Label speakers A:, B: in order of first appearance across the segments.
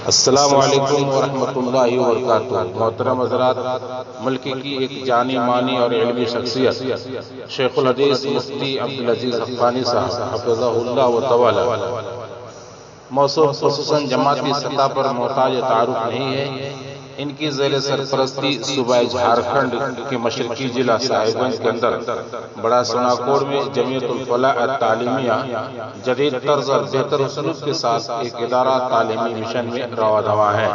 A: السلام علیکم ورحمۃ اللہ وبرکاتہ۔ محترم حضرات، ملک کی ایک جانی مانی اور علمی شخصیت شیخ الحدیث مفتی عبدالعزیز حقانی صاحب حفظہ اللہ و تعالی موصوف خصوصاً جماعتی سطح پر محتاج تعارف نہیں ہے۔ ان کی زیر سرپرستی صوبہ جھارکھنڈ کے مشرقی ضلع صاحب گنج کے اندر بڑا سناکوڑ میں جمعیت الفلاح التعلیمیہ جدید طرز اور بہتر اسلوب کے ساتھ ایک ادارہ تعلیمی مشن میں رواں دواں ہے،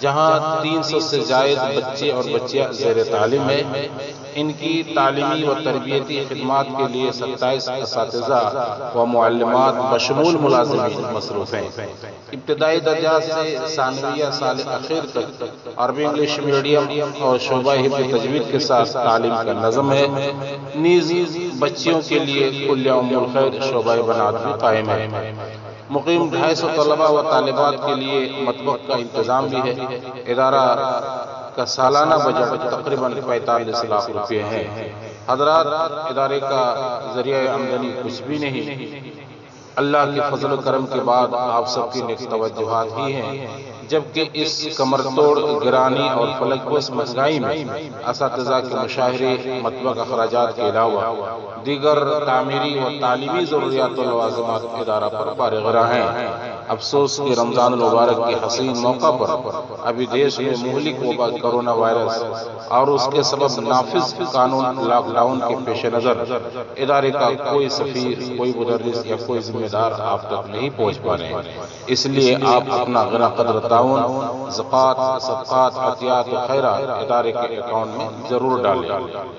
A: جہاں 300 سے زائد بچے اور بچیاں زیر تعلیم ہیں۔ ان کی تعلیمی و تربیتی خدمات کے لیے 27 اساتذہ و معلمات بشمول ملازمین مصروف ہیں۔ ابتدائی درجہ سے ثانویہ سال اخیر تک عربی انگلش میڈیم اور شعبہ حفظ تجوید کے ساتھ تعلیم کا نظم ہے۔ نیز بچیوں کے لیے کلیہ ام الخیر شعبہ بنات بھی قائم ہے۔ مقیم 250 طلباء و طالبات کے لیے مطبخ کا انتظام بھی ہے۔ ادارہ کا سالانہ بجٹ تقریباً 45 لاکھ روپے ہے۔ حضرات، ادارے کا ذریعہ آمدنی کچھ بھی نہیں، اللہ کے فضل و کرم کے بعد آپ سب کی نیک توجہات ہی ہیں، جبکہ اس کمر توڑ گرانی اور فلک پوش مہنگائی میں اساتذہ کے مشاہرے، مطبخ اخراجات کے علاوہ دیگر تعمیری و تعلیمی ضروریات و لوازمات ادارہ پر فارغ رہے ہیں۔ افسوس کہ رمضان المبارک کے حسین موقع پر ابھی دیش میں مہلک وبا کرونا وائرس اور اس کے سبب نافذ قانون لاک ڈاؤن کے پیش نظر ادارے کا کوئی سفیر، کوئی مدرس یا کوئی ذمہ دار آپ تک نہیں پہنچ پا رہے ہیں۔ اس لیے آپ اپنا غیر قدر تعاون، زکوٰۃ، صدقات، عطیات و خیرات ادارے کے اکاؤنٹ میں ضرور ڈالیں۔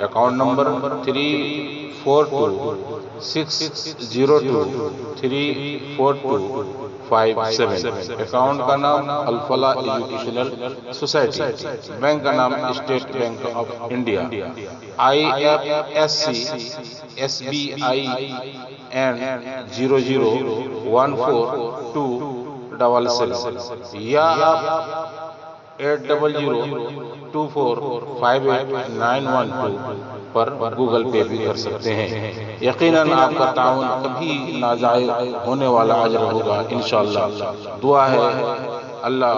A: اکاؤنٹ نمبر 3426023425 اکاؤنٹ کا نام الفلاح ایجوکیشنل سوسائٹی، بینک کا نام state bank of India, IFSC SBI and 0014277 یا آپ 8002458912 پر گوگل پے بھی کر سکتے ہیں۔ یقیناً آپ کا تعاون کبھی ناضائع ہونے والا اجر ہوگا انشاءاللہ۔ دعا ہے اللہ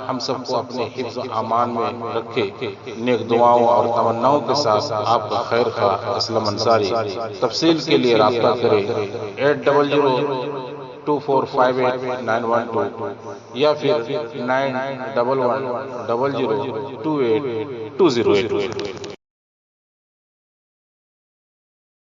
A: ہم سب کو اپنے حفظ و امان میں رکھے۔ نیک دعاؤں اور تمناؤں کے ساتھ آپ کا خیر خواہ اسلم انصاری۔ تفصیل کے لیے رابطہ کریں 8002458912 یا پھر 9111002820